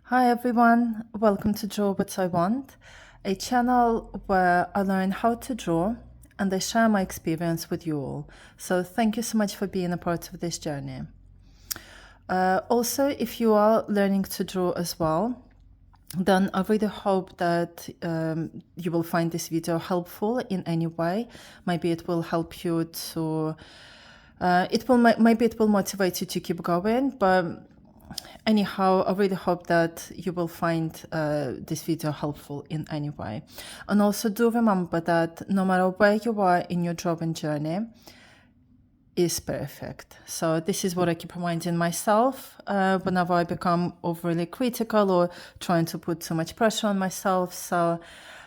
Hi everyone, welcome to Draw What I Want, a channel where I learn how to draw and I share my experience with you all. So thank you so much for being a part of this journey. Also, if you are learning to draw as well, then I really hope that you will find this video helpful in any way. Maybe it will help you to, maybe it will motivate you to keep going, but anyhow, I really hope that you will find this video helpful in any way. And also do remember that no matter where you are in your drawing journey is perfect. So this is what I keep reminding myself whenever I become overly critical or trying to put too much pressure on myself. So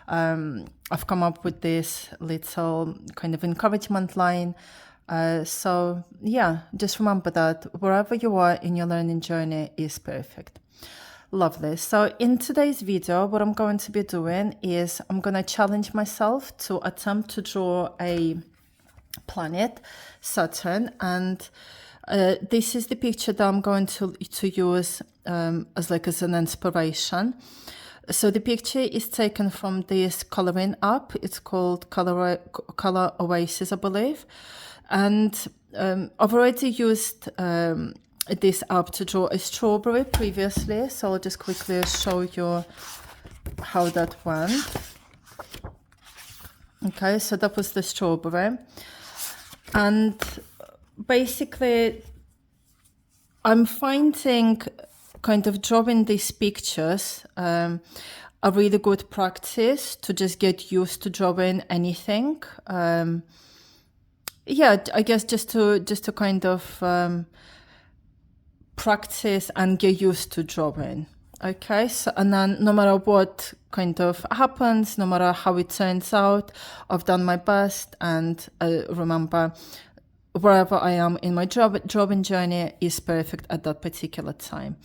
I've come up with this little kind of encouragement line. So yeah, just remember that wherever you are in your learning journey is perfect. Lovely. So in today's video, what I'm going to be doing is I'm going to challenge myself to attempt to draw a planet, Saturn, and this is the picture that I'm going to use as an inspiration. So the picture is taken from this coloring app. It's called Color Oasis, I believe. And I've already used this app to draw a strawberry previously. So I'll just quickly show you how that went. Okay, so that was the strawberry. And basically, I'm finding kind of drawing these pictures a really good practice to just get used to drawing anything. Yeah, I guess just to kind of practice and get used to drawing. Okay, so and then no matter what kind of happens, no matter how it turns out, I've done my best, and remember, wherever I am in my drawing journey is perfect at that particular time.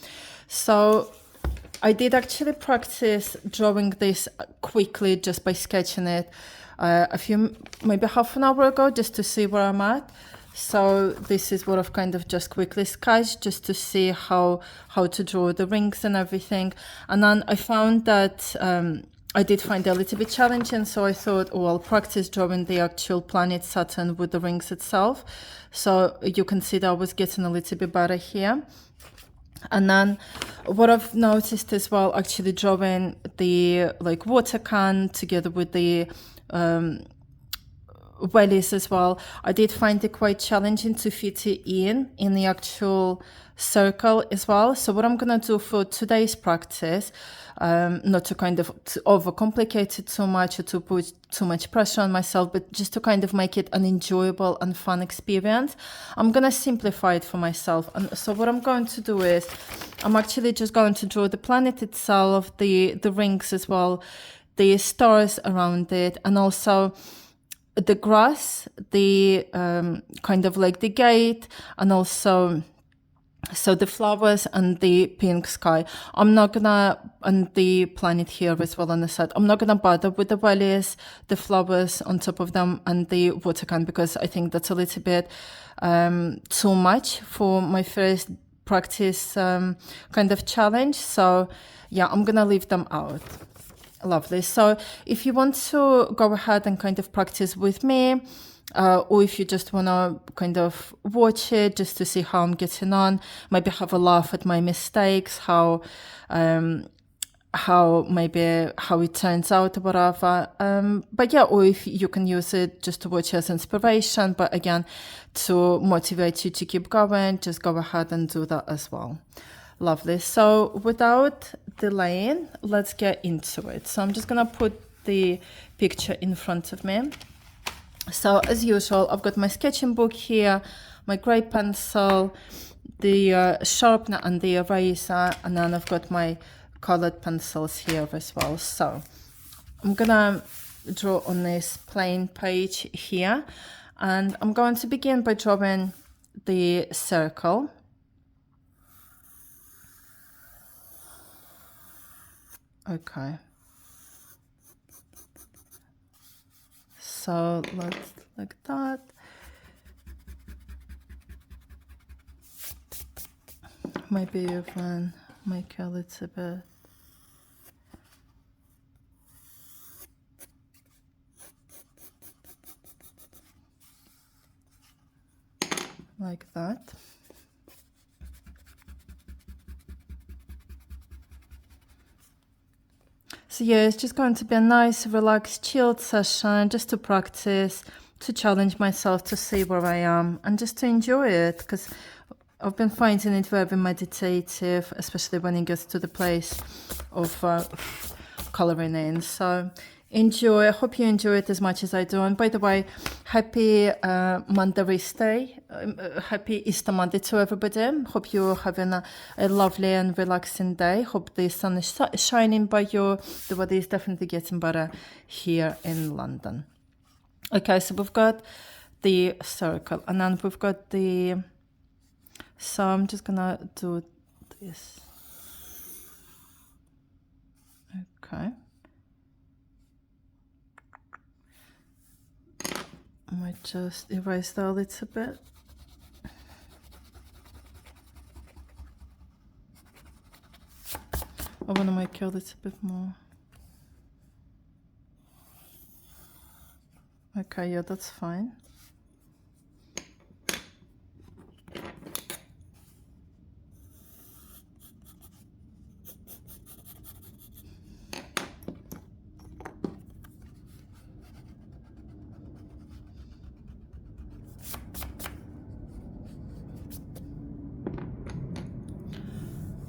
So I did actually practice drawing this quickly just by sketching it maybe half an hour ago, just to see where I'm at. So this is what I've kind of just quickly sketched just to see how to draw the rings and everything. And then I found that I did find it a little bit challenging, so I thought, oh, I'll practice drawing the actual planet Saturn with the rings itself. So you can see that I was getting a little bit better here. And then what I've noticed as well, actually drawing the water can together with the wellies as well, I did find it quite challenging to fit it in the actual circle as well. So what I'm gonna do for today's practice, not to kind of overcomplicate it too much or to put too much pressure on myself, but just to kind of make it an enjoyable and fun experience, I'm gonna simplify it for myself. And so what I'm going to do is I'm actually just going to draw the planet itself, the rings as well, the stars around it, and also the grass, the kind of like the gate, and also so the flowers and the pink sky. I'm not gonna, and the planet here as well on the side, I'm not gonna bother with the wellies, the flowers on top of them, and the water can, because I think that's a little bit too much for my first practice kind of challenge. So yeah, I'm gonna leave them out. Lovely. So if you want to go ahead and kind of practice with me, or if you just want to kind of watch it just to see how I'm getting on, maybe have a laugh at my mistakes, how it turns out or whatever. But yeah, or if you can use it just to watch as inspiration, but again, to motivate you to keep going, just go ahead and do that as well. Lovely. So without delaying, let's get into it. So I'm just gonna put the picture in front of me. So as usual, I've got my sketching book here, my grey pencil, the sharpener and the eraser, and then I've got my colored pencils here as well. So I'm gonna draw on this plain page here, and I'm going to begin by drawing the circle. Okay. So let's like that. Maybe even make a little bit like that. So yeah, it's just going to be a nice, relaxed, chilled session just to practice, to challenge myself, to see where I am, and just to enjoy it, because I've been finding it very meditative, especially when it gets to the place of coloring in. So enjoy. I hope you enjoy it as much as I do. And by the way, happy Mandariste, happy Easter Monday to everybody. Hope you're having a lovely and relaxing day. Hope the sun is shining by you. The weather is definitely getting better here in London. Okay, so we've got the circle, and then we've got the, so I'm just gonna do this. Okay. I might just erase that a little bit. I want to make it a little bit more. Okay, yeah, that's fine.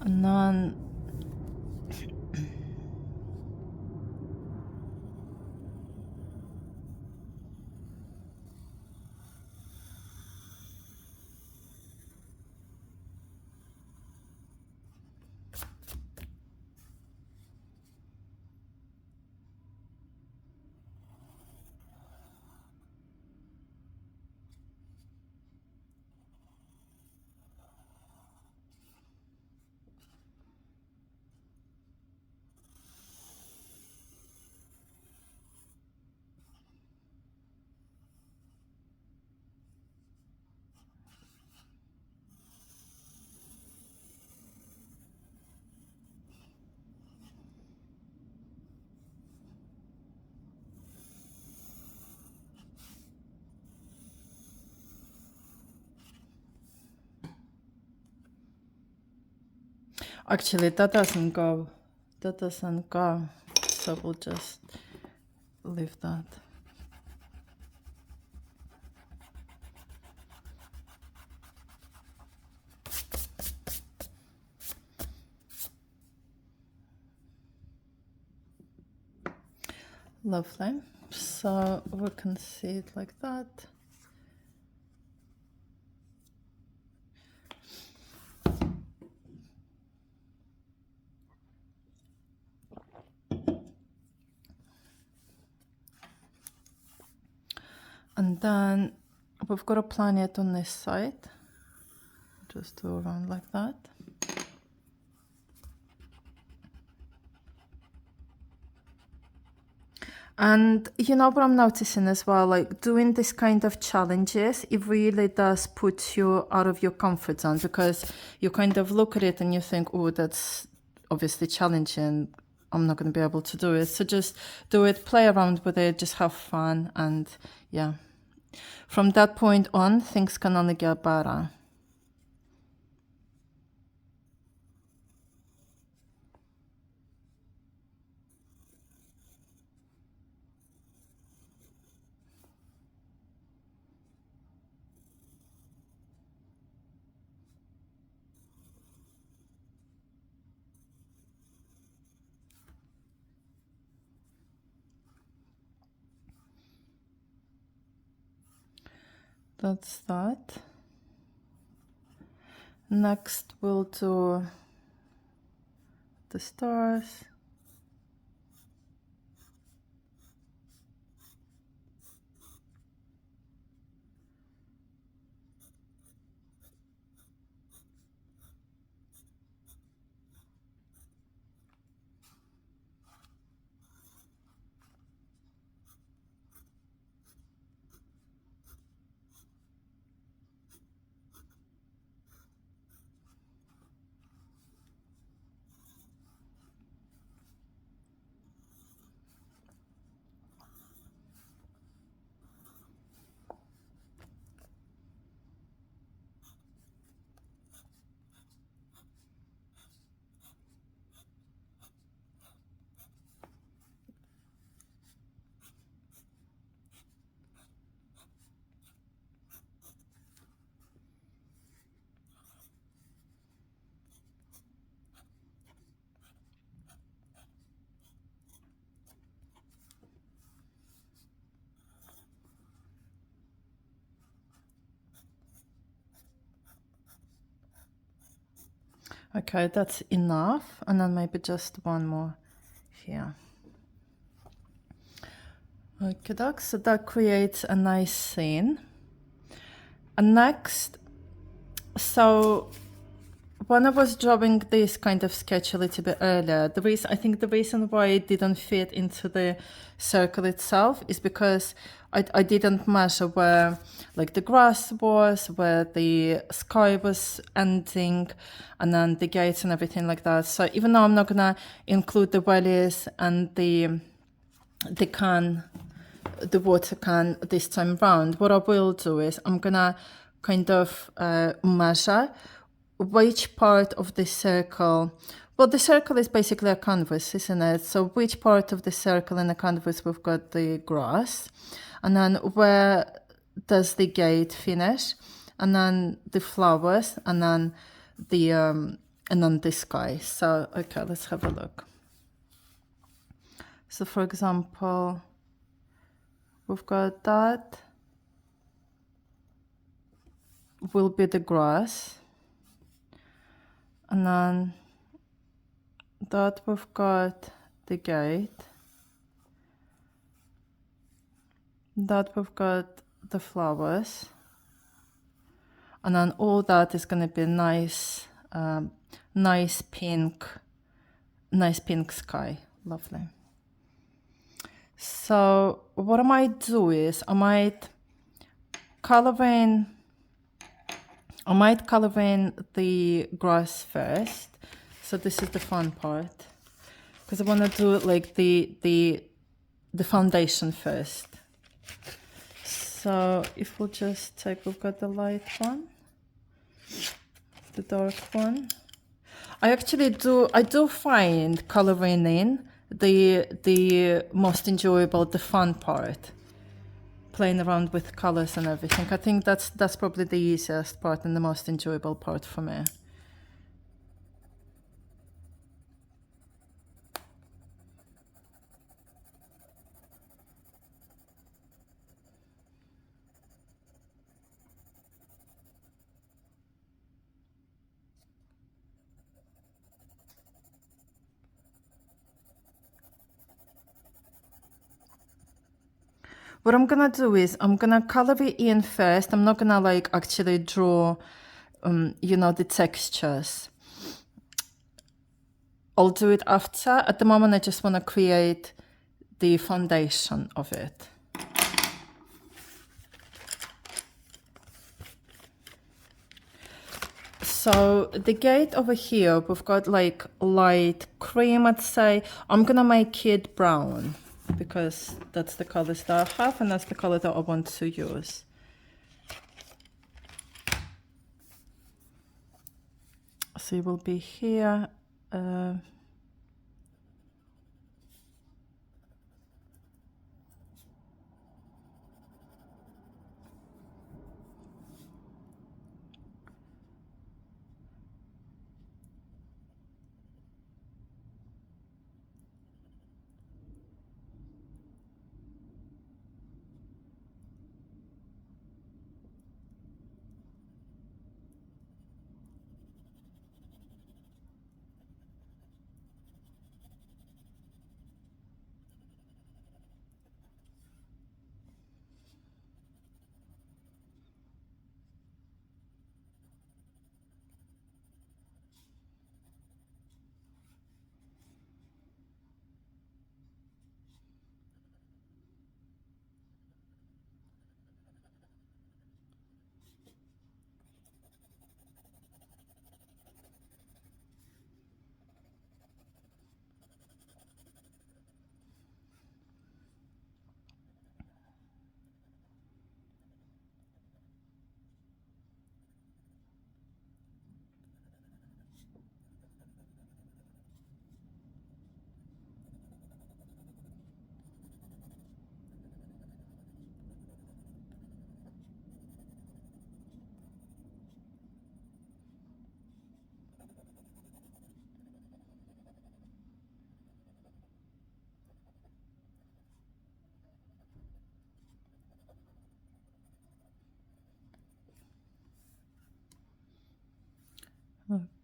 And then actually that doesn't go. That doesn't go. So we'll just leave that. Lovely. So we can see it like that. And then we've got a planet on this side. Just do around like that. And you know what I'm noticing as well, like doing this kind of challenges, it really does put you out of your comfort zone, because you kind of look at it and you think, oh, that's obviously challenging. I'm not going to be able to do it. So just do it, play around with it, just have fun. And yeah, from that point on, things can only get better. That's that. Next, we'll do the stars. Okay, that's enough. And then maybe just one more here. Okay, dogs, so that creates a nice scene. And next, so when I was drawing this kind of sketch a little bit earlier, I think the reason why it didn't fit into the circle itself is because I didn't measure where like the grass was, where the sky was ending, and then the gates and everything like that. So even though I'm not gonna include the wellies and the can, the water can this time round, what I will do is I'm gonna kind of measure which part of the circle, well, the circle is basically a canvas, isn't it? So which part of the circle in the canvas we've got the grass, and then where does the gate finish, and then the flowers, and then the sky. So okay, let's have a look. So for example, we've got that will be the grass, and then that we've got the gate, that we've got the flowers, and then all that is going to be nice, nice pink sky. Lovely. So what I might do is I might color in the grass first. So this is the fun part, because I want to do like the foundation first. So if we'll just take, we've got the light one, the dark one. I do find coloring in the most enjoyable, the fun part, playing around with colors and everything. I think that's probably the easiest part and the most enjoyable part for me. What I'm gonna do is I'm gonna color it in first. I'm not gonna like actually draw, you know, the textures. I'll do it after. At the moment, I just want to create the foundation of it. So the gate over here, we've got like light cream, I'd say. I'm gonna make it brown, because that's the colors that I have and that's the color that I want to use. So it will be here.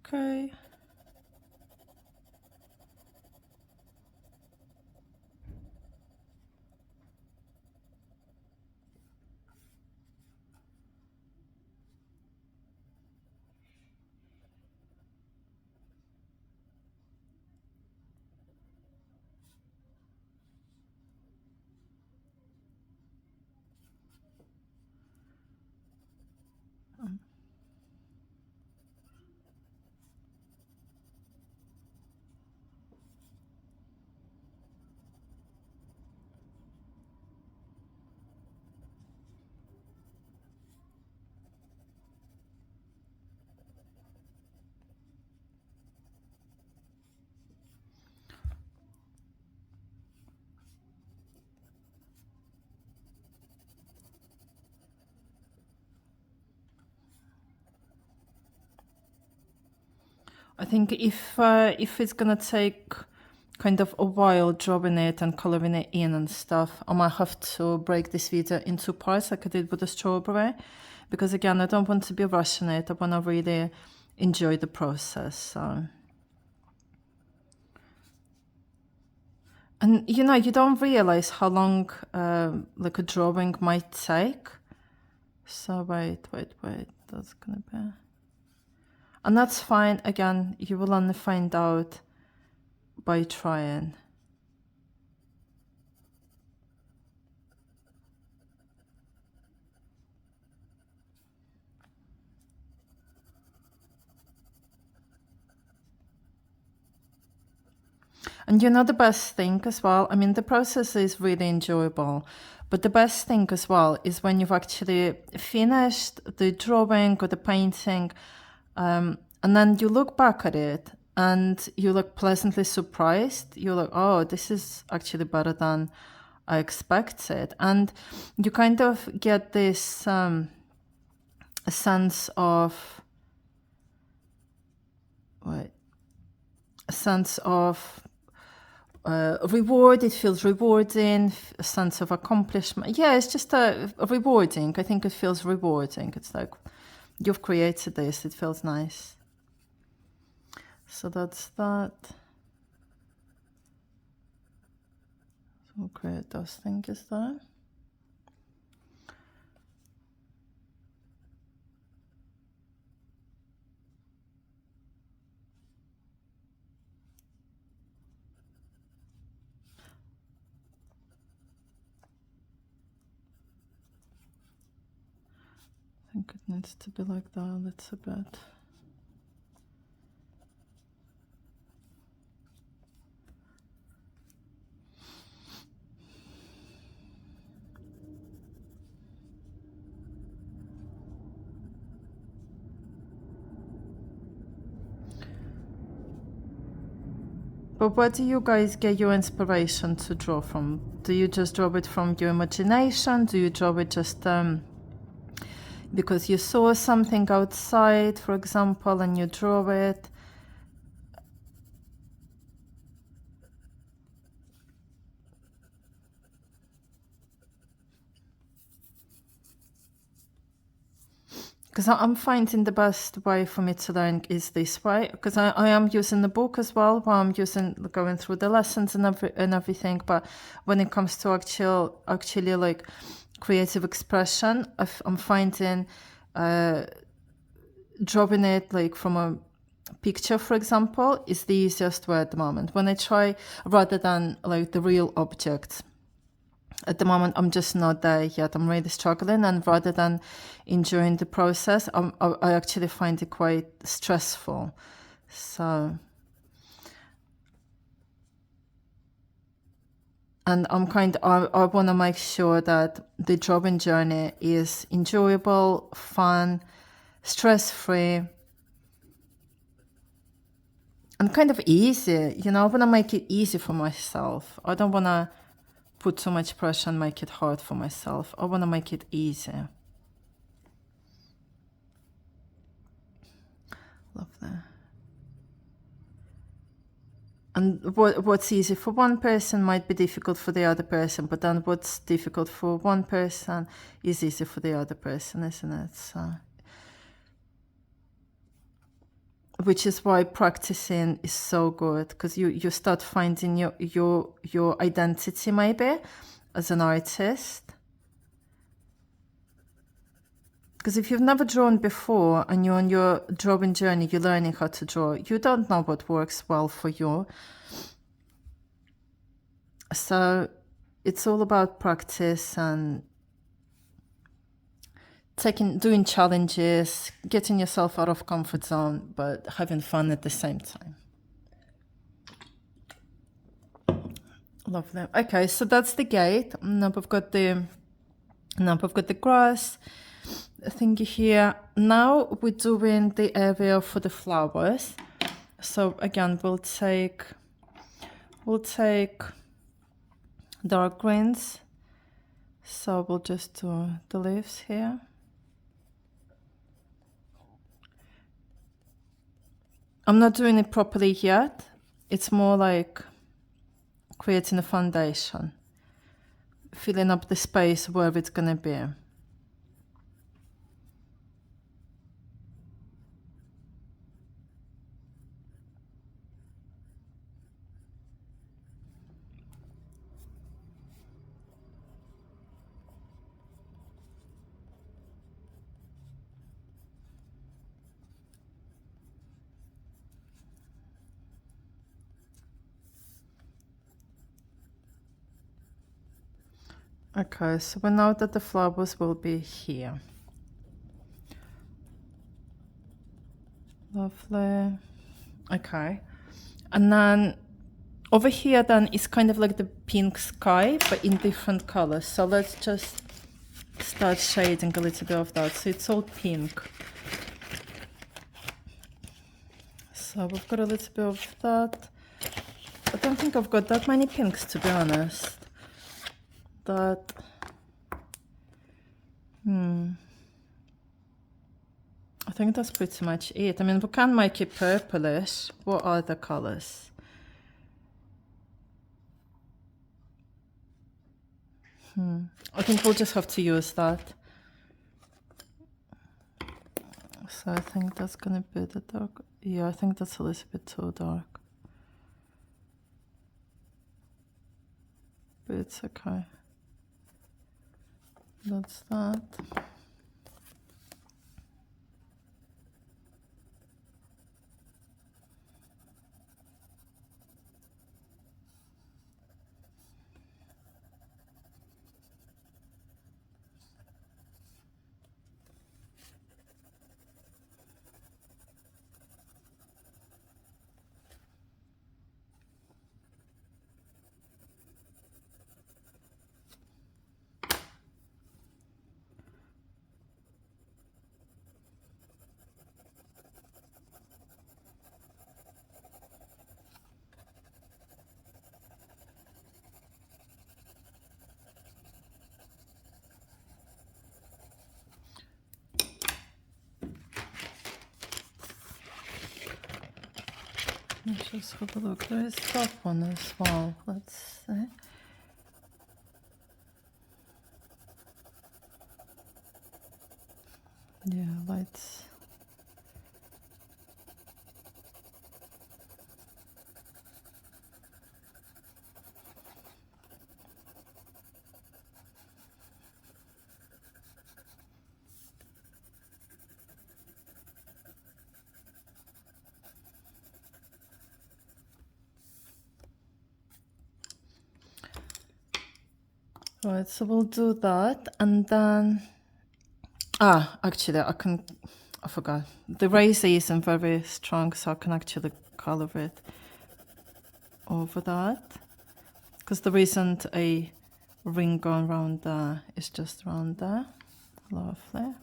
Okay. I think if it's gonna take kind of a while drawing it and coloring it in and stuff, I might have to break this video into parts like I did with the strawberry, because again, I don't want to be rushing it. I want to really enjoy the process. So. And you know, you don't realize how long like a drawing might take. So wait, that's gonna be, and that's fine. Again, you will only find out by trying. And you know, the best thing as well, I mean, the process is really enjoyable, but the best thing as well is when you've actually finished the drawing or the painting, and then you look back at it and you look pleasantly surprised. You're like, oh, this is actually better than I expected. And you kind of get this a sense of, reward. It feels rewarding, a sense of accomplishment. Yeah, it's just rewarding. I think it feels rewarding. It's like, you've created this. It feels nice. So that's that. So we'll create those things there. I think it needs to be like that a little bit. But where do you guys get your inspiration to draw from? Do you just draw it from your imagination? Do you draw it just because you saw something outside, for example, and you draw it? Because I'm finding the best way for me to learn is this way, because I am using the book as well, while I'm going through the lessons and everything. But when it comes to actually like creative expression, I'm finding drawing it like from a picture, for example, is the easiest way at the moment. When I try, rather than like the real object. At the moment, I'm just not there yet. I'm really struggling, and rather than enjoying the process, I actually find it quite stressful. So, and I want to make sure that the drawing journey is enjoyable, fun, stress-free, and kind of easy. You know, I want to make it easy for myself. I don't want to put too much pressure and make it hard for myself. I want to make it easy. Lovely. And what's easy for one person might be difficult for the other person, but then what's difficult for one person is easy for the other person, isn't it? So, which is why practicing is so good, because you start finding your identity maybe as an artist. Because if you've never drawn before and you're on your drawing journey, you're learning how to draw, you don't know what works well for you. So it's all about practice and doing challenges, getting yourself out of comfort zone, but having fun at the same time. Lovely. Okay, so that's the gate. Now we've got the grass thingy here. Now we're doing the area for the flowers. So again, we'll take dark greens. So we'll just do the leaves here. I'm not doing it properly yet. It's more like creating a foundation, filling up the space where it's gonna be. Okay, so we know that the flowers will be here. Lovely. Okay. And then over here then is kind of like the pink sky, but in different colors. So let's just start shading a little bit of that. So it's all pink. So we've got a little bit of that. I don't think I've got that many pinks, to be honest. That, I think that's pretty much it. I mean, we can make it purplish. What are the colors? I think we'll just have to use that. So I think that's gonna be the dark. Yeah, I think that's a little bit too dark. But it's okay. That's that. Let's just have a look. There is that one as well. Let's see. Yeah, lights. Right, so we'll do that, and then actually I forgot. The razor isn't very strong, so I can actually color it over that, because there isn't a ring going around there, it's just around there. Lovely.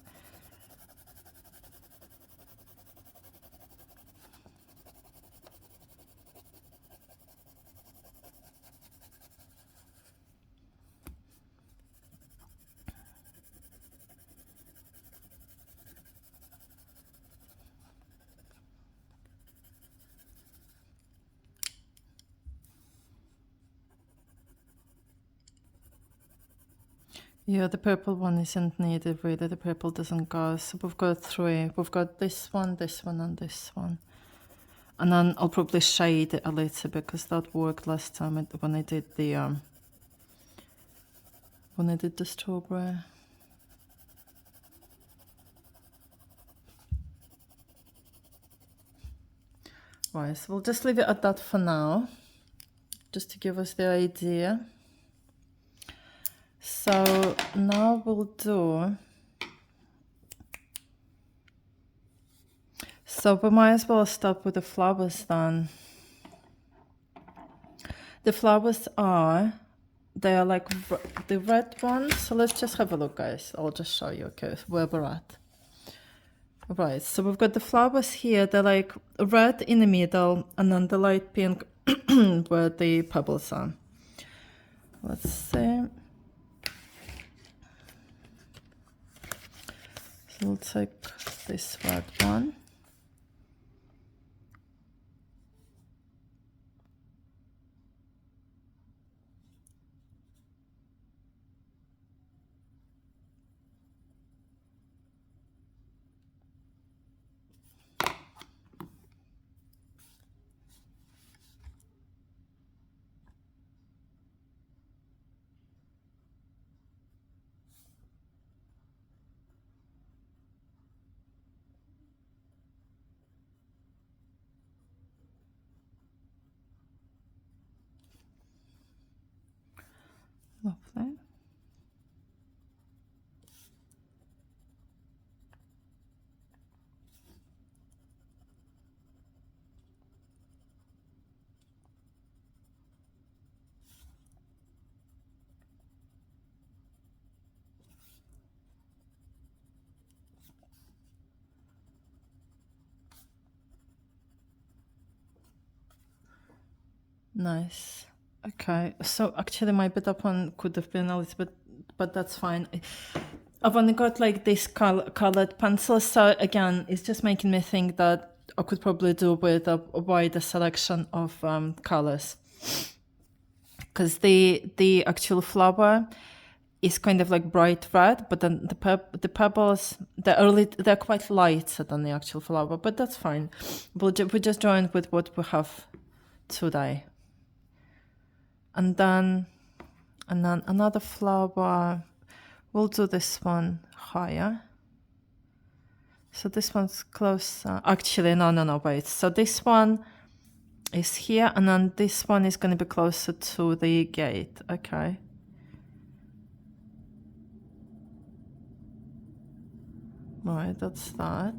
Yeah, the purple one isn't needed really, the purple doesn't go. So we've got three. We've got this one, and this one. And then I'll probably shade it a little bit, because that worked last time when I did the strawberry. Right, so we'll just leave it at that for now, just to give us the idea. So now we'll do, so we might as well start with the flowers then. The flowers they are like the red ones. So let's just have a look, guys. I'll just show you, okay, where we're at. Right, so we've got the flowers here. They're like red in the middle, and then the light pink where the pebbles are. Let's see. So we'll take this red one. Nice. Okay, so actually my bit-up one could have been a little bit, but that's fine. I've only got like this colored pencil, so again, it's just making me think that I could probably do with a wider selection of colors. Because the actual flower is kind of like bright red, but then the pebbles they're quite lighter than the actual flower, but that's fine. We're just join with what we have today. And then another flower, we'll do this one higher. So this one's closer. Actually, no, wait. So this one is here, and then this one is going to be closer to the gate. Okay. Right, that's that.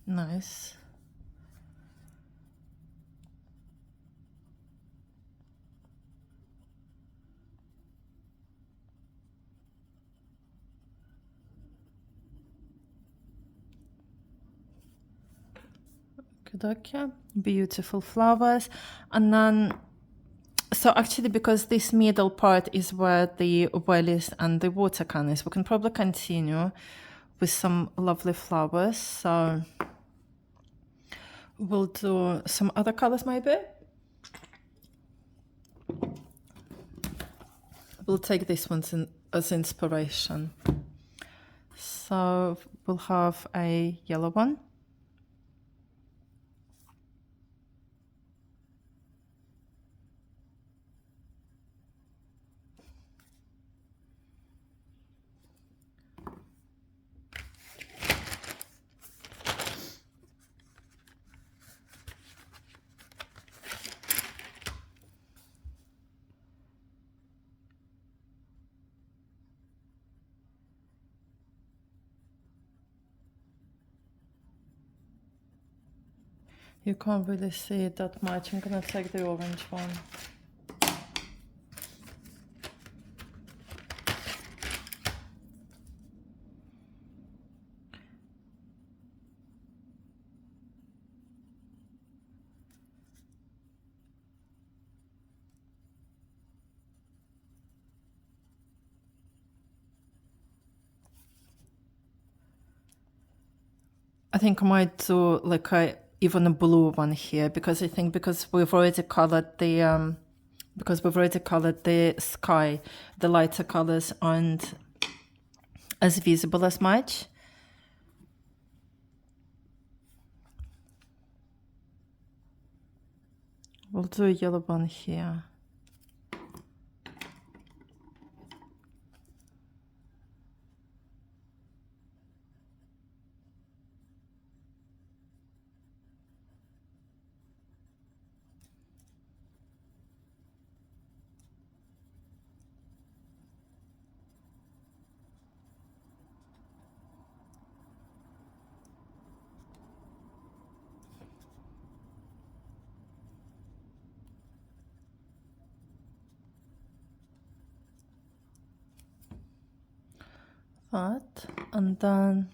Nice. Okay, beautiful flowers. And then, so actually, because this middle part is where the well is and the water can is, we can probably continue with some lovely flowers. So we'll do some other colors maybe. We'll take this one as inspiration. So we'll have a yellow one. You can't really see it that much. I'm gonna take the orange one. I think I might do like even a blue one here, because I think because we've already colored the sky, the lighter colors aren't as visible as much. We'll do a yellow one here. That, and then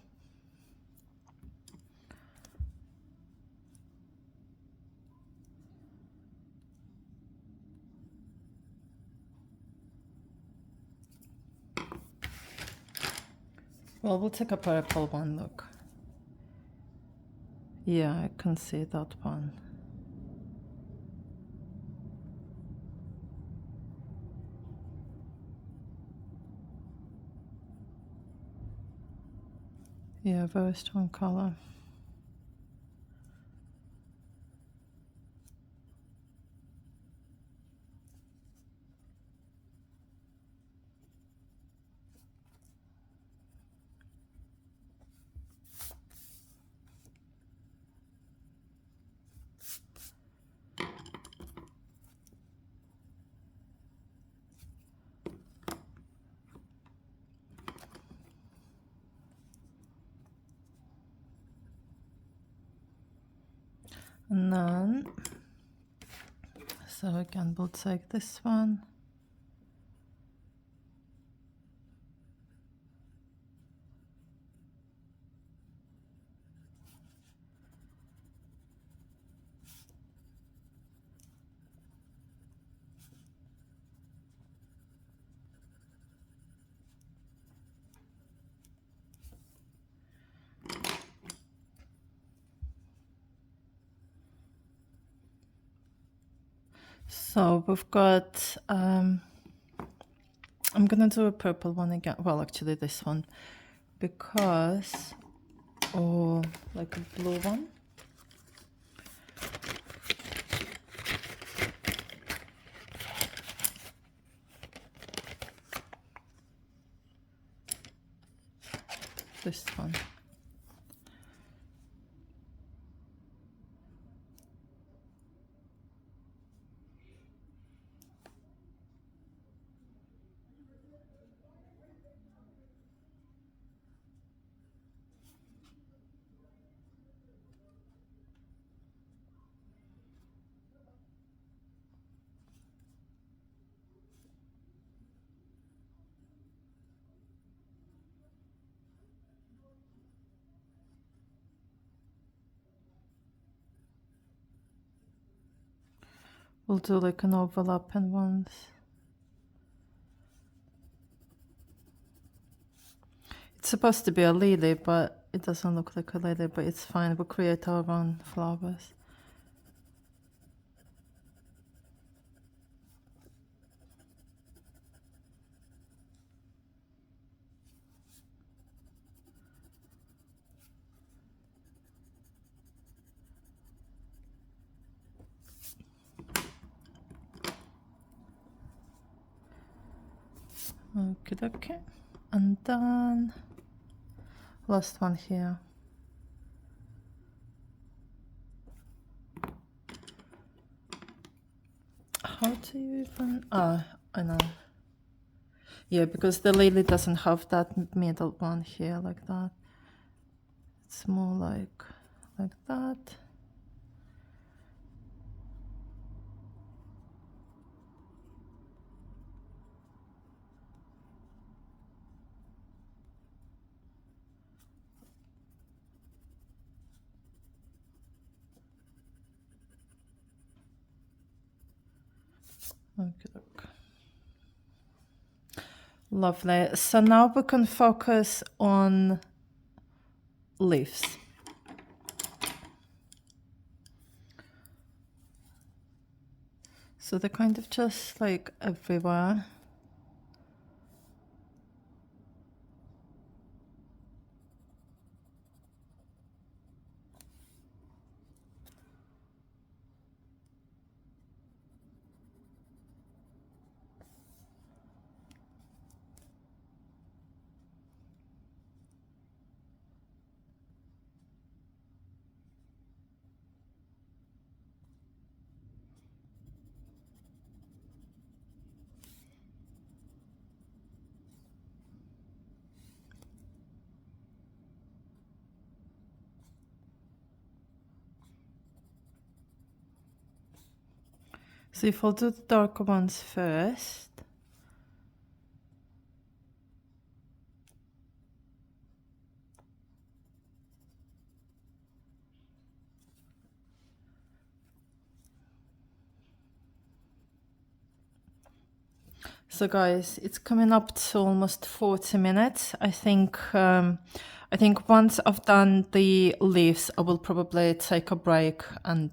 well, we'll take a purple one, look. Yeah, I can see that one. Yeah, very strong color. And then, so again, we'll take this one. So we've got, I'm gonna do a purple one again. Well, actually this one, because, or like a blue one. This one. We'll do like an overlapping ones. It's supposed to be a lily, but it doesn't look like a lily, but it's fine. We'll create our own flowers. Okay. And then last one here. How do you even, I know. Yeah, because the lily doesn't have that middle one here like that. It's more like that. Okay. Lovely. So now we can focus on leaves. So they're kind of just like everywhere. So if I'll do the darker ones first. So guys, it's coming up to almost 40 minutes. I think once I've done the leaves, I will probably take a break, and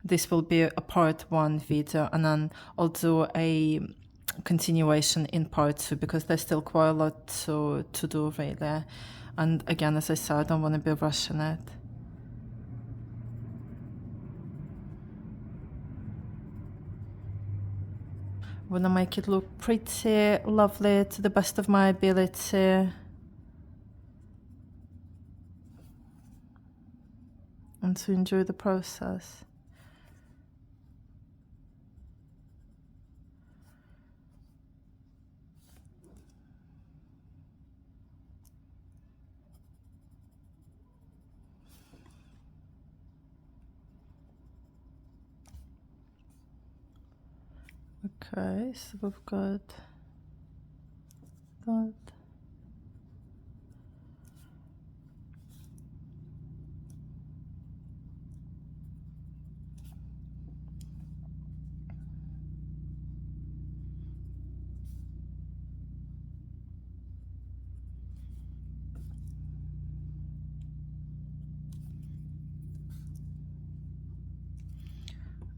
this will be a part 1 video, and then I'll do a continuation in part 2 because there's still quite a lot to do really. And again, as I said, I don't want to be rushing it. I want to make it look pretty lovely to the best of my ability. And to enjoy the process. Okay, so we've got that.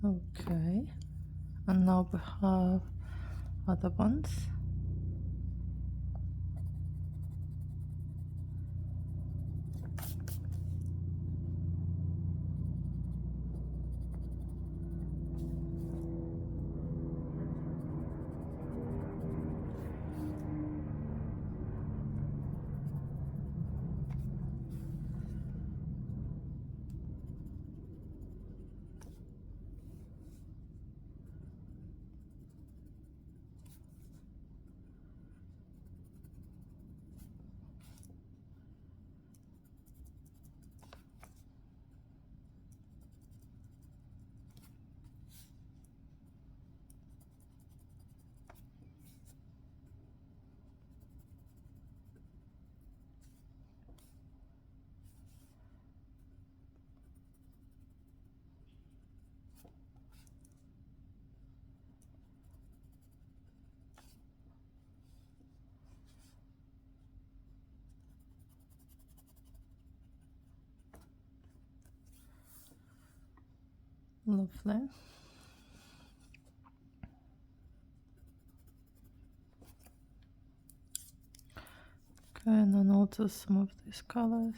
Okay, and now we have other ones. Lovely. Okay, and then also some of these colors.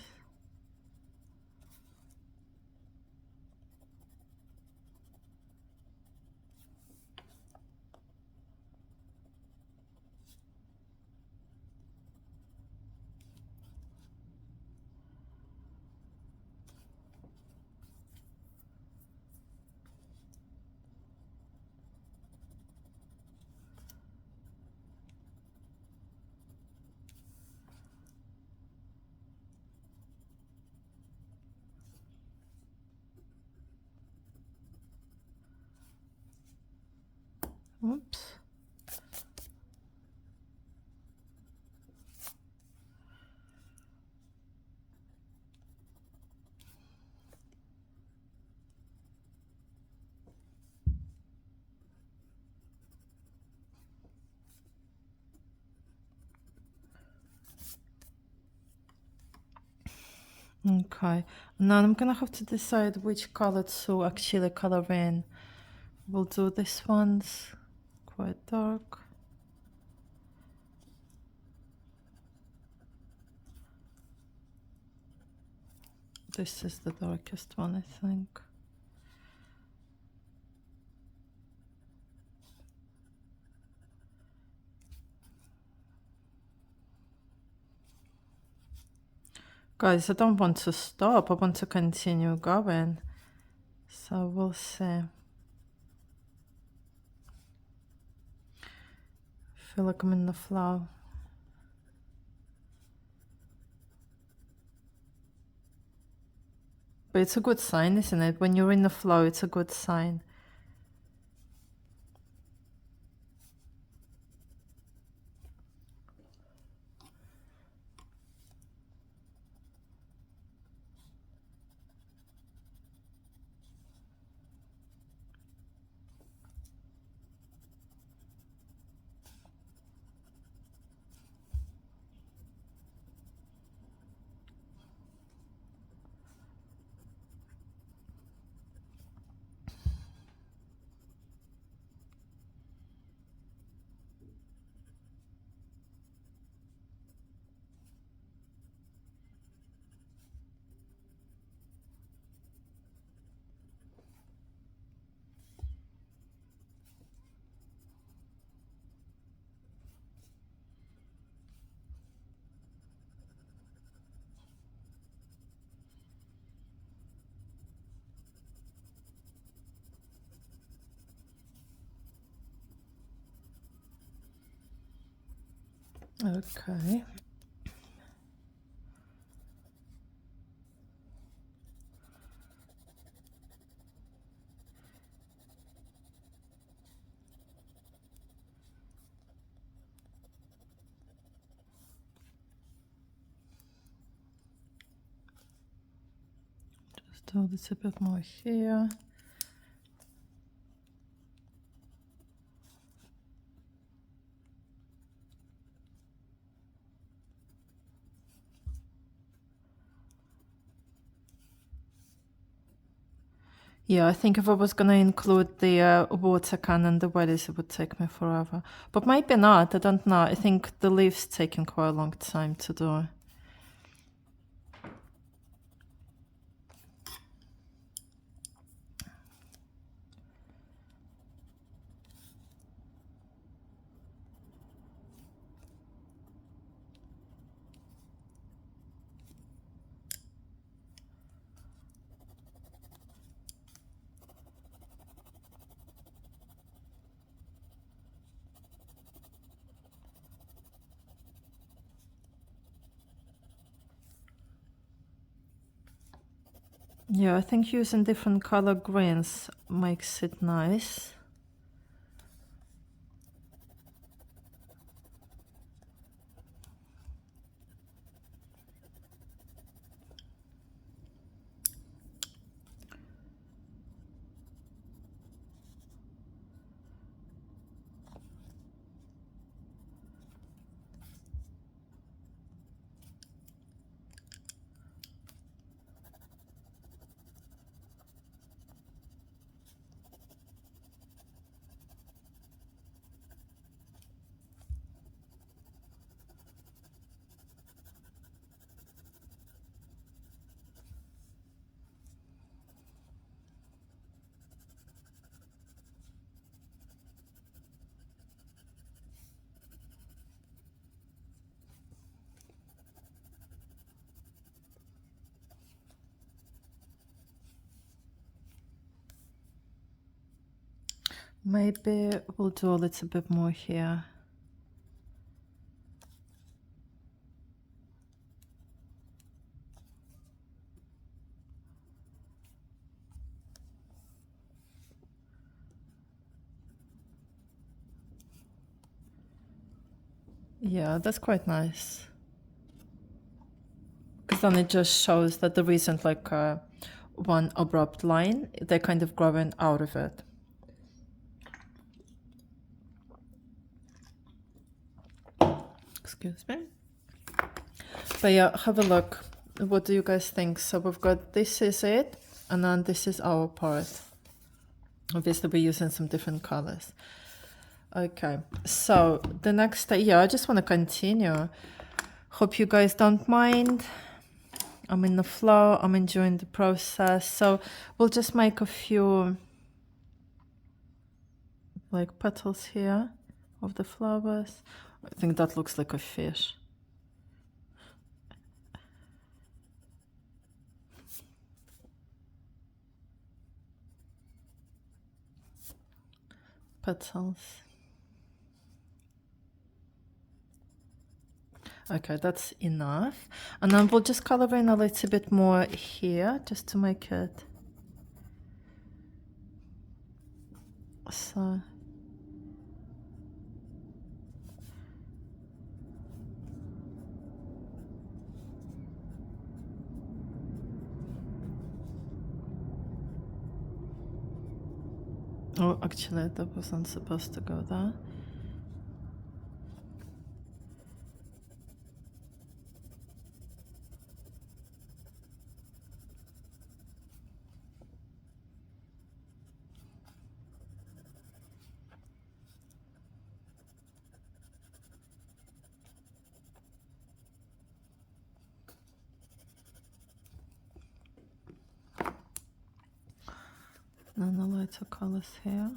Oops. Okay, now I'm gonna have to decide which color to actually color in. We'll do this one's quite dark. This is the darkest one, I think. Guys, I don't want to stop. I want to continue going. So we'll see. I feel like I'm in the flow. But it's a good sign, isn't it? When you're in the flow, it's a good sign. Okay. do a little bit more here. Yeah, I think if I was gonna include the water can and the wedges, it would take me forever. But maybe not, I don't know. I think the leaves taking quite a long time to do. Yeah, I think using different color greens makes it nice. Maybe we'll do a little bit more here. Yeah, that's quite nice. Because then it just shows that there isn't like one abrupt line. They're kind of growing out of it. Excuse me. But yeah, have a look. What do you guys think? So we've got this is it, and then this is our part. Obviously we're using some different colors. Okay, so the next day, yeah, I just want to continue. Hope you guys don't mind. I'm in the flow, I'm enjoying the process. So we'll just make a few like petals here of the flowers. I think that looks like a fish. Petals. Okay, that's enough. And then we'll just color in a little bit more here just to make it so. Oh, actually, that wasn't supposed to go there. And the lighter colors here.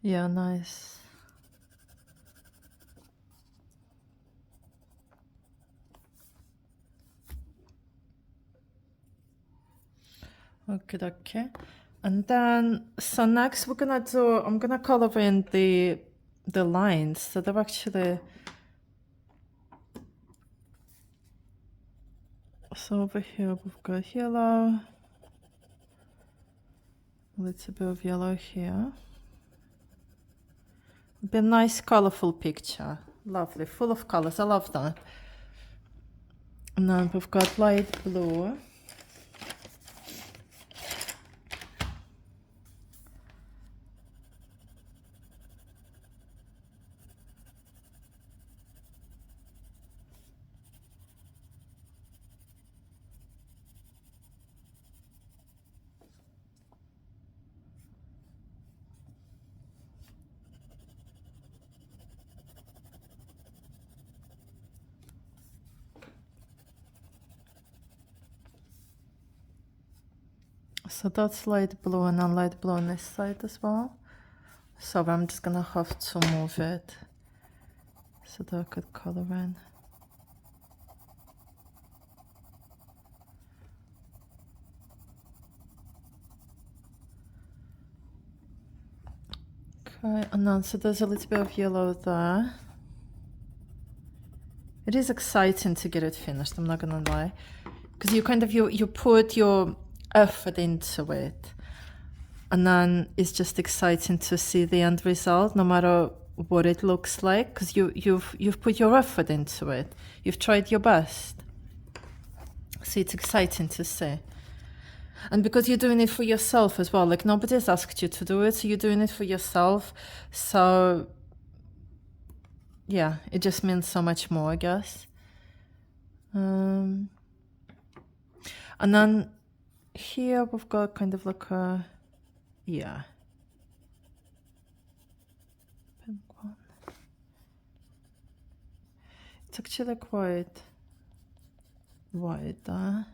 Yeah, nice. Okay. And then, so next we're gonna do, I'm gonna color in the lines. So they're actually, so over here we've got yellow, a little bit of yellow here. Be a nice colorful picture. Lovely, full of colors. I love that. And then we've got light blue. So that's light blue and then light blue on this side as well. So I'm just gonna have to move it so that I could color in. Okay, and then so there's a little bit of yellow there. It is exciting to get it finished, I'm not gonna lie. Because you kind of, you put your effort into it. And then it's just exciting to see the end result, no matter what it looks like, because you've put your effort into it. You've tried your best. So it's exciting to see. And because you're doing it for yourself as well, like nobody's asked you to do it, so you're doing it for yourself. So yeah, it just means so much more, I guess. And then here we've got kind of like a, yeah. Pink one. It's actually quite wide there.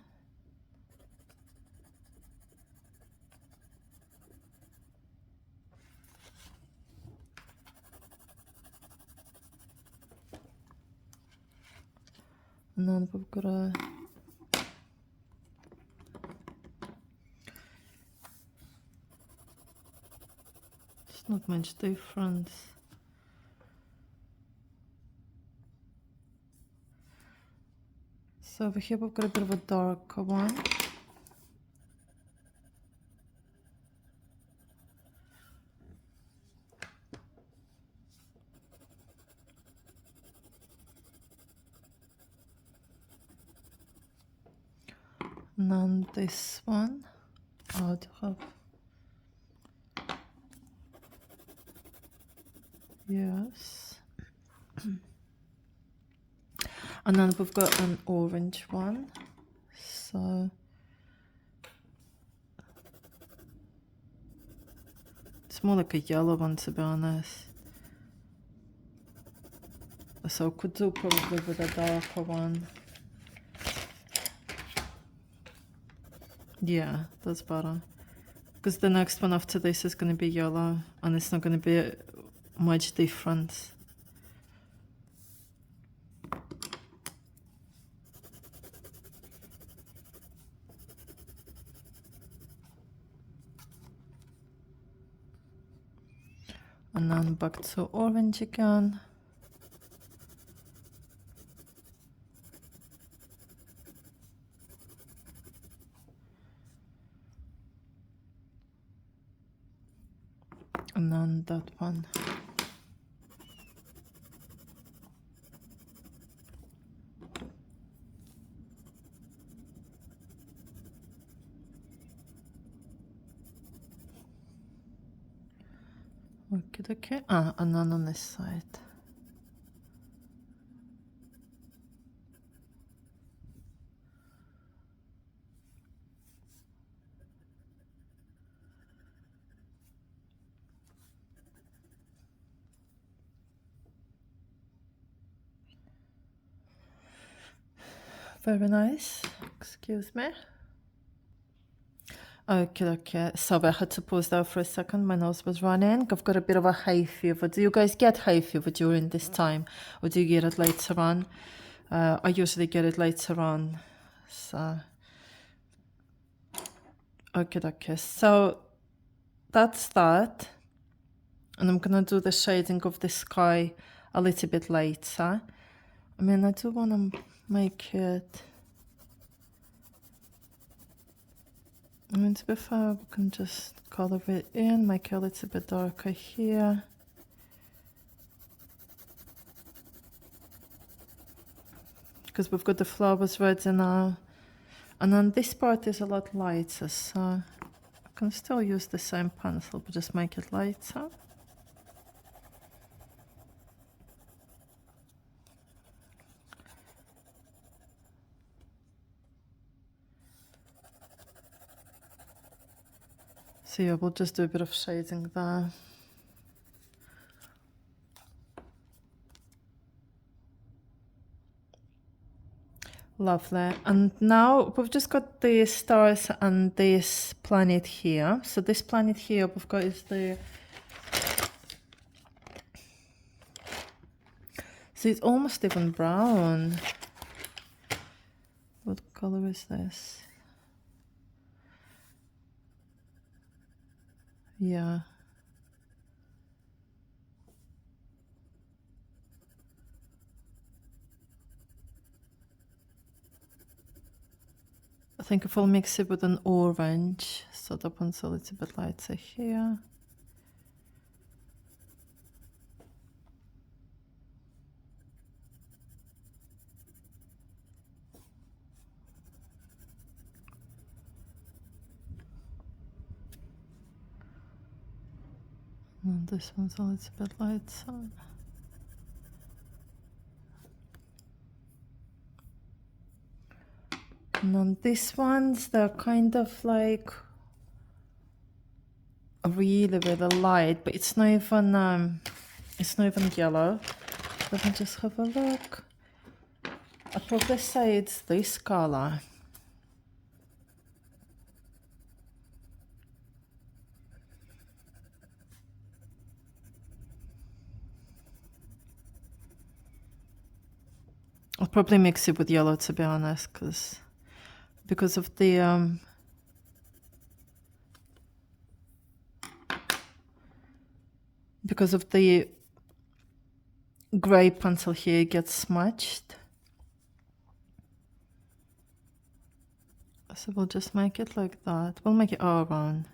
And then we've got a, it's not much difference. So over here we've got a bit of a darker one. And then this one, oh, do have, yes. And then we've got an orange one, so it's more like a yellow one, to be honest. So could do probably with a darker one. Yeah, that's better. Because the next one after this is going to be yellow, and it's not going to be much difference. And then back to orange again. And then that one. Okay. Ah, and then on this side. Very nice. Excuse me. Okay. Sorry, I had to pause there for a second. My nose was running. I've got a bit of a hay fever. Do you guys get hay fever during this time? Or do you get it later on? I usually get it later on. So Okay, so that's that. And I'm gonna do the shading of the sky a little bit later. I mean, I do wanna make it, I mean, to be fair, we can just color it in, make it a little bit darker here. Because we've got the flowers ready now. And then this part is a lot lighter, so I can still use the same pencil, but just make it lighter. So yeah, we'll just do a bit of shading there. Lovely. And now we've just got the stars and this planet here. So this planet here we've got is the, so it's almost even brown. What color is this? Yeah. I think if I'll mix it with an orange, so that one's a little bit lighter here. And this one's a little bit lighter. And on these ones, they're kind of like really, really light, but it's not even yellow. Let me just have a look. I'd probably say it's this color. I'll probably mix it with yellow, to be honest, because of the gray pencil here gets smudged. So we'll just make it like that. We'll make it all around.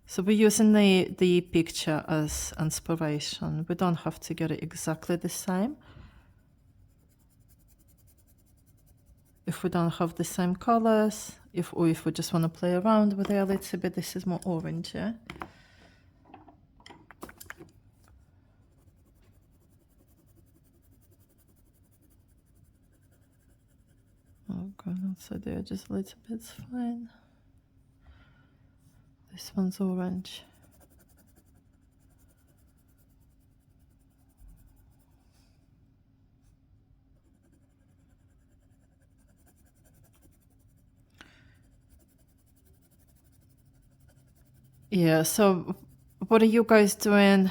So we're using the picture as inspiration. We don't have to get it exactly the same. If we don't have the same colors, if we just want to play around with it a little bit, this is more orange, yeah? Oh, going outside the edges a little bit's fine. This one's orange. Yeah, so what are you guys doing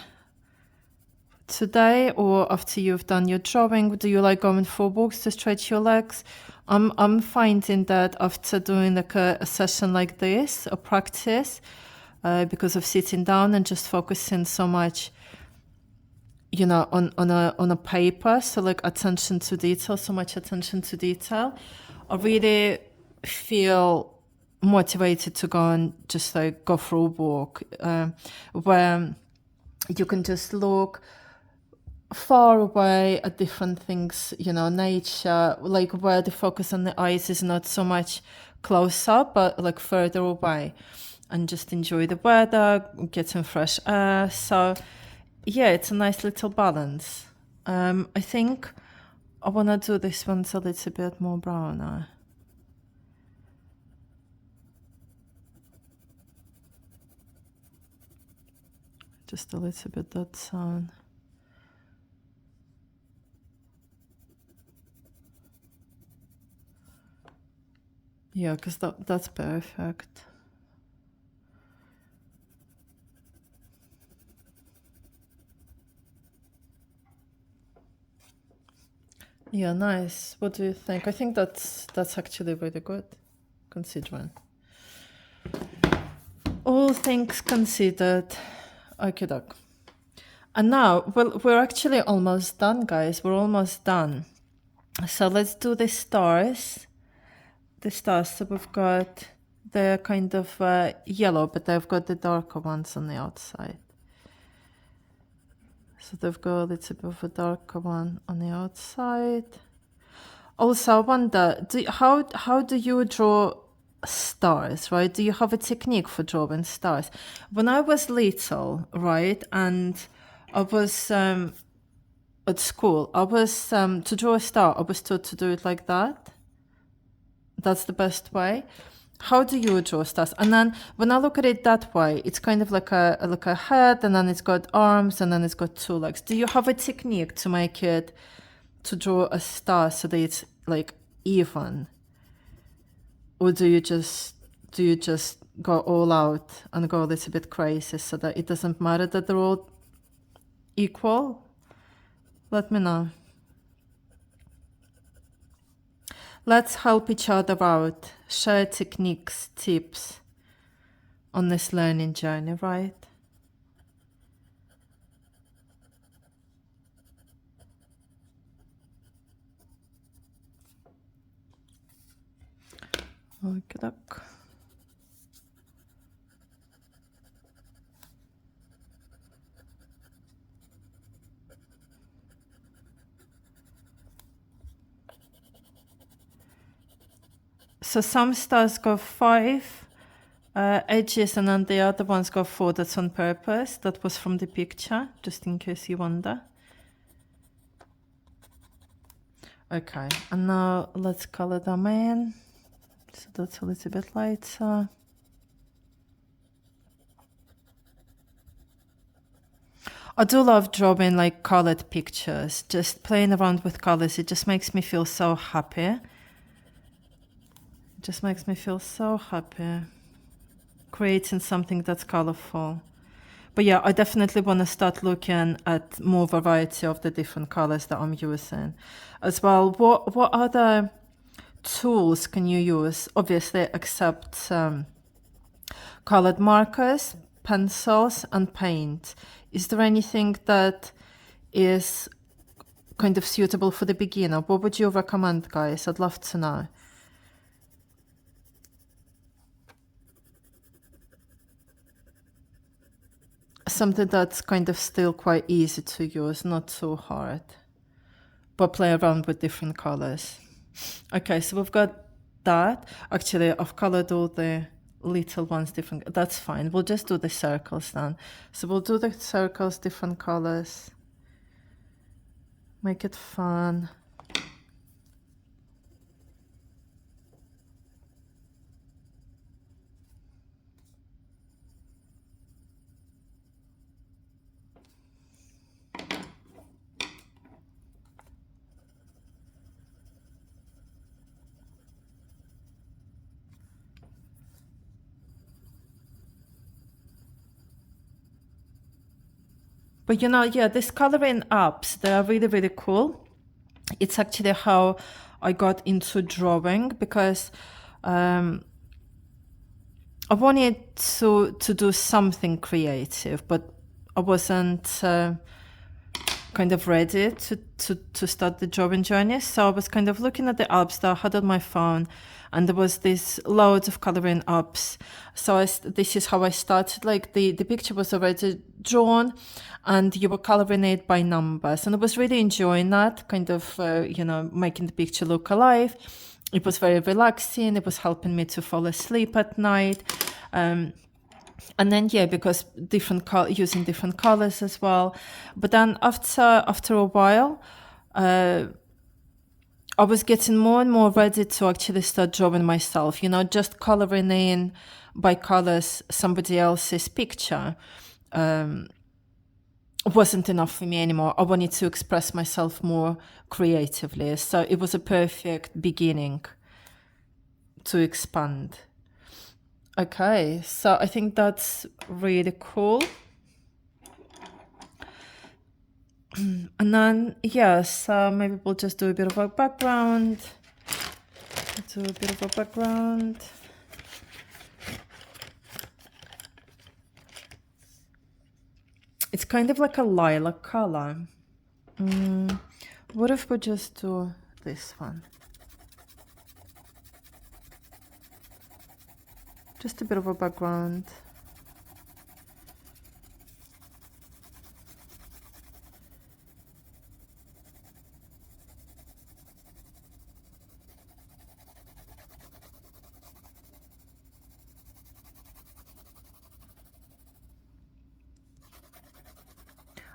today or after you've done your drawing? Do you like going for walks to stretch your legs? I'm finding that after doing like a session like this, a practice, because of sitting down and just focusing so much, you know, on a paper, so like attention to detail, so much attention to detail, I really feel motivated to go and just like go for a walk, where you can just look far away at different things, you know, nature, like where the focus on the eyes is not so much close up, but like further away, and just enjoy the weather, get some fresh air. So yeah, it's a nice little balance. I think I want to do this one a little bit more browner. Just a little bit that sound. Yeah, because that's perfect. Yeah, nice. What do you think? I think that's actually really good, considering. All things considered. Okay, doc. And now, well, we're actually almost done, guys. We're almost done. So let's do the stars. The stars. So we've got the kind of yellow, but they've got the darker ones on the outside. So they've got a little bit of a darker one on the outside. Also, I wonder, how do you draw stars, right? Do you have a technique for drawing stars? When I was little, right, and I was at school, I was to draw a star, I was taught to do it like that. That's the best way. How do you draw stars? And then when I look at it that way, it's kind of like a head, and then it's got arms, and then it's got two legs. Do you have a technique to make it, to draw a star so that it's like even? Or do you just go all out and go a little bit crazy so that it doesn't matter that they're all equal? Let me know. Let's help each other out, share techniques, tips on this learning journey, right? Okay, look. So some stars go 5 edges, and then the other ones go 4. That's on purpose. That was from the picture, just in case you wonder. Okay, and now let's color them in. So that's a little bit lighter. I do love drawing like colored pictures, just playing around with colors. It just makes me feel so happy. It just makes me feel so happy creating something that's colorful. But yeah, I definitely want to start looking at more variety of the different colors that I'm using as well. What other tools can you use? Obviously, except colored markers, pencils, and paint. Is there anything that is kind of suitable for the beginner? What would you recommend, guys? I'd love to know. Something that's kind of still quite easy to use, not so hard, but play around with different colors. Okay, so we've got that. Actually, I've colored all the little ones different. That's fine. We'll just do the circles then. So we'll do the circles different colors. Make it fun. But you know, yeah, these coloring apps, they are really, really cool. It's actually how I got into drawing, because I wanted to do something creative, but I wasn't kind of ready to start the drawing journey. So I was kind of looking at the apps that I had on my phone, and there was this loads of coloring apps. So this is how I started. Like the picture was already drawn, and you were coloring it by numbers, and I was really enjoying that, kind of making the picture look alive. It was very relaxing. It was helping me to fall asleep at night. And then, yeah, because using different colors as well. But then after a while, I was getting more and more ready to actually start drawing myself, just coloring in by colors somebody else's picture wasn't enough for me anymore. I wanted to express myself more creatively. So it was a perfect beginning to expand. Okay, so I think that's really cool. And then, yes, maybe we'll just do a bit of a background. It's kind of like a lilac color. What if we just do this one? Just a bit of a background.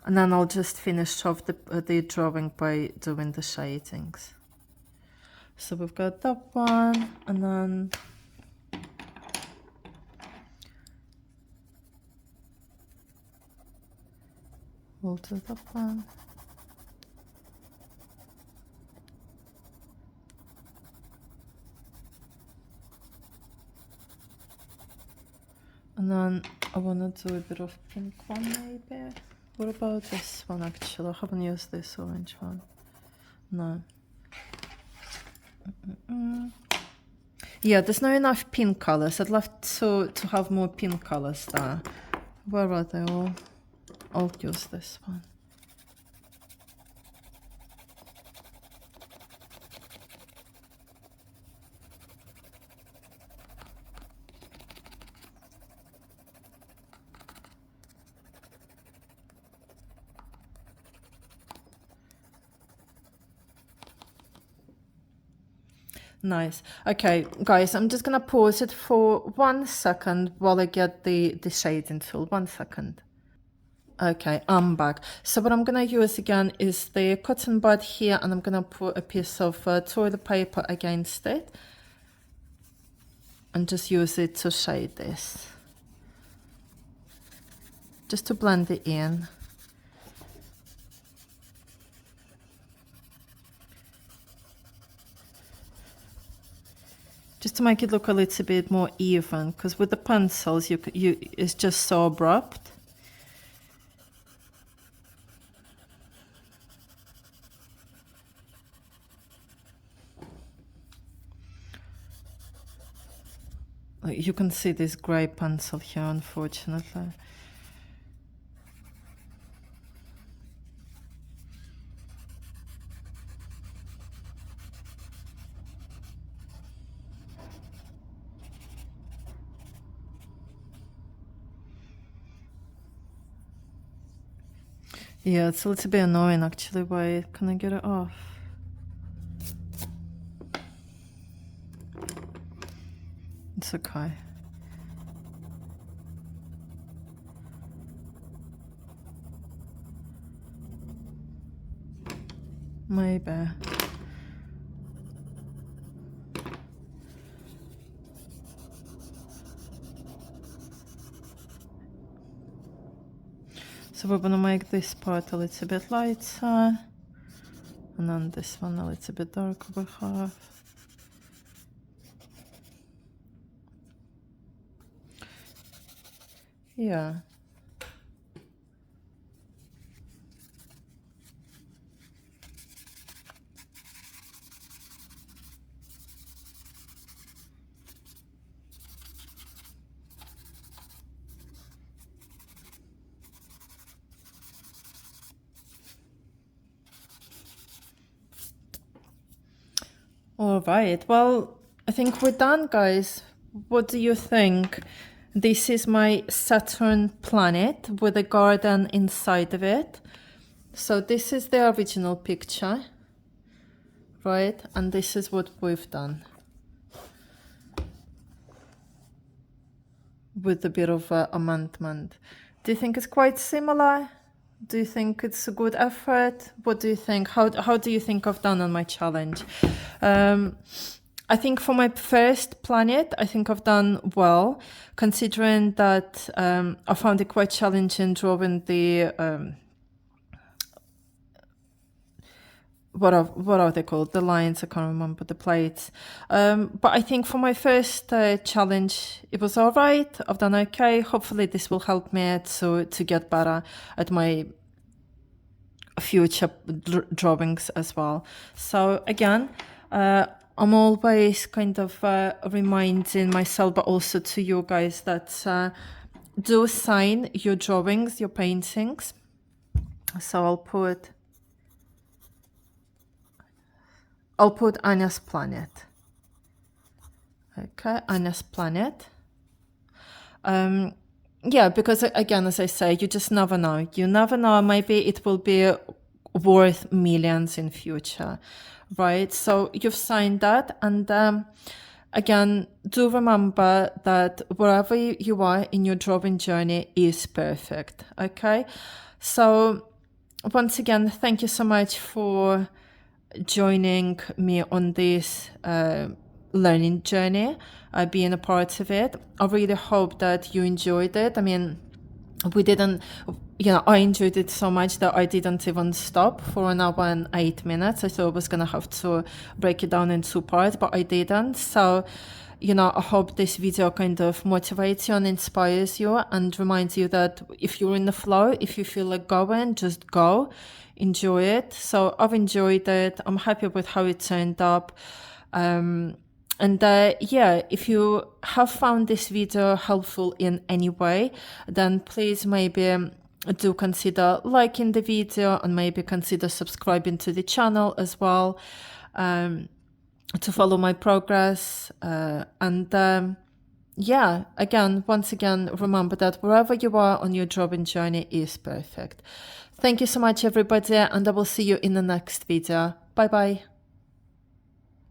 And then I'll just finish off the drawing by doing the shadings. So we've got that one, and then we'll do that one. And then I want to do a bit of pink one maybe. What about this one actually? I haven't used this orange one. No. Yeah, there's not enough pink colors. I'd love to have more pink colors there. Where are they all? I'll use this one. Nice. Okay, guys, I'm just gonna pause it for 1 second while I get the shading tool. 1 second. Okay, I'm back. So what I'm gonna use again is the cotton bud here, and I'm gonna put a piece of toilet paper against it and just use it to shade this. Just to blend it in. Just to make it look a little bit more even, because with the pencils, it's just so abrupt. You can see this grey pencil here, unfortunately. Yeah, it's a little bit annoying actually. Why can I get it off? It's okay. Maybe. So we're gonna make this part a little bit lighter, and then this one a little bit darker we have. Yeah. All right, well, I think we're done, guys. What do you think? This is my Saturn planet with a garden inside of it. So this is the original picture, right? And this is what we've done with a bit of amendment. Do you think it's quite similar? Do you think it's a good effort? What do you think? How do you think I've done on my challenge? I think for my first planet, I think I've done well, considering that I found it quite challenging drawing the what are they called? The lines, I can't remember, the plates. But I think for my first challenge, it was all right. I've done okay. Hopefully this will help me to get better at my future drawings as well. So again, I'm always kind of reminding myself, but also to you guys, that do sign your drawings, your paintings. So I'll put Anya's planet. Okay, Anya's planet. Yeah, because again, as I say, you just never know. You never know. Maybe it will be worth millions in future, right? So you've signed that, and again, do remember that wherever you are in your drawing journey is perfect. Okay, so once again, thank you so much for joining me on this learning journey, being a part of it. I really hope that you enjoyed it. I mean, we didn't, I enjoyed it so much that I didn't even stop for an hour and 8 minutes. I thought I was going to have to break it down in 2 parts, but I didn't. So, I hope this video kind of motivates you and inspires you and reminds you that if you're in the flow, if you feel like going, just go, enjoy it. So I've enjoyed it. I'm happy with how it turned up. And yeah, if you have found this video helpful in any way, then please maybe do consider liking the video and maybe consider subscribing to the channel as well, to follow my progress. Yeah, once again, remember that wherever you are on your drawing journey is perfect. Thank you so much, everybody, and I will see you in the next video. Bye bye.